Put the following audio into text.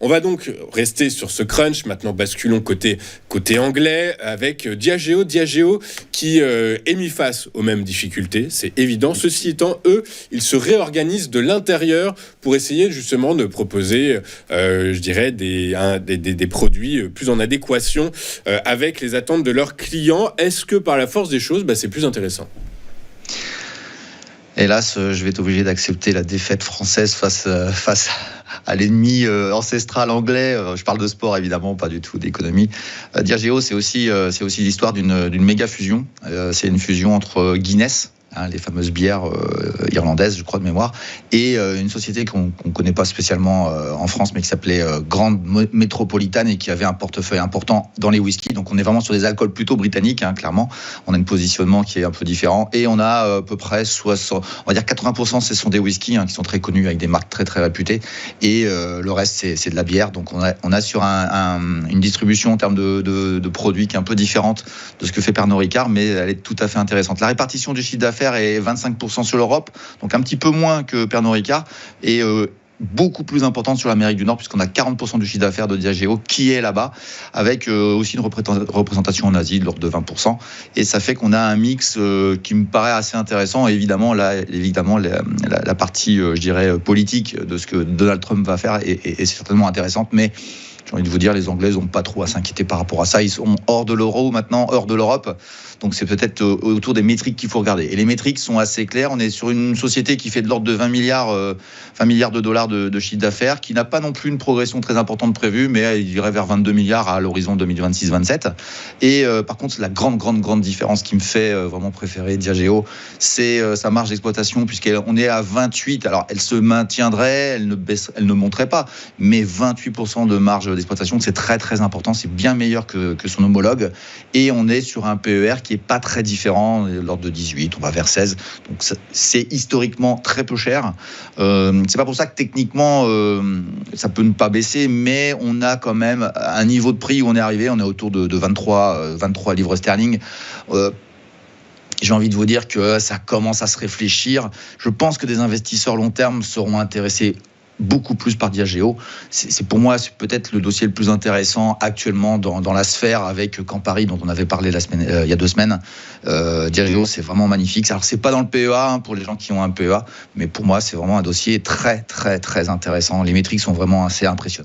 On va donc rester sur ce crunch. Maintenant, basculons côté anglais avec Diageo. Diageo qui est mis face aux mêmes difficultés, c'est évident. Ceci étant, eux, ils se réorganisent de l'intérieur pour essayer justement de proposer, je dirais, des produits plus en adéquation avec les attentes de leurs clients. Est-ce que par la force des choses, c'est plus intéressant ? Hélas, je vais être obligé d'accepter la défaite française face à l'ennemi ancestral anglais. Je parle de sport, évidemment, pas du tout d'économie. Diageo, c'est aussi l'histoire d'une méga fusion. C'est une fusion entre Guinness, les fameuses bières irlandaises, je crois de mémoire, et une société qu'on ne connaît pas spécialement en France, mais qui s'appelait Grande Métropolitane et qui avait un portefeuille important dans les whiskies. Donc on est vraiment sur des alcools plutôt britanniques, clairement. On a un positionnement qui est un peu différent. Et on a à peu près 60, on va dire 80%, ce sont des whiskies qui sont très connus avec des marques très très réputées. Et le reste, c'est de la bière. Donc on a sur une distribution en termes de produits qui est un peu différente de ce que fait Pernod Ricard, mais elle est tout à fait intéressante. La répartition du chiffre d'affaires est 25% sur l'Europe, donc un petit peu moins que Pernod Ricard, et beaucoup plus importante sur l'Amérique du Nord, puisqu'on a 40% du chiffre d'affaires de Diageo qui est là-bas, avec aussi une représentation en Asie de l'ordre de 20%. Et ça fait qu'on a un mix qui me paraît assez intéressant. Et évidemment, la partie, je dirais, politique de ce que Donald Trump va faire est certainement intéressante, mais j'ai envie de vous dire, les Anglais n'ont pas trop à s'inquiéter par rapport à ça. Ils sont hors de l'euro maintenant, hors de l'Europe. Donc c'est peut-être autour des métriques qu'il faut regarder. Et les métriques sont assez claires. On est sur une société qui fait de l'ordre de 20 milliards de dollars de chiffre d'affaires, qui n'a pas non plus une progression très importante prévue, mais elle irait vers 22 milliards à l'horizon 2026-27. Et par contre, la grande différence qui me fait vraiment préférer Diageo, c'est sa marge d'exploitation, puisqu'on est à 28. Alors elle se maintiendrait, elle ne monterait pas, mais 28% de marge d'exploitation, c'est très très important, c'est bien meilleur que son homologue, et on est sur un PER qui est pas très différent, de l'ordre de 18, on va vers 16, donc c'est historiquement très peu cher. C'est pas pour ça que techniquement ça peut ne pas baisser, mais on a quand même un niveau de prix où on est arrivé, on est autour de 23 livres sterling. J'ai envie de vous dire que ça commence à se réfléchir. Je pense que des investisseurs long terme seront intéressés beaucoup plus par Diageo. C'est pour moi, c'est peut-être le dossier le plus intéressant actuellement dans la sphère, avec Campari dont on avait parlé il y a 2 semaines. Diageo, c'est vraiment magnifique. Alors c'est pas dans le PEA pour les gens qui ont un PEA, mais pour moi c'est vraiment un dossier très très très intéressant. Les métriques sont vraiment assez impressionnantes.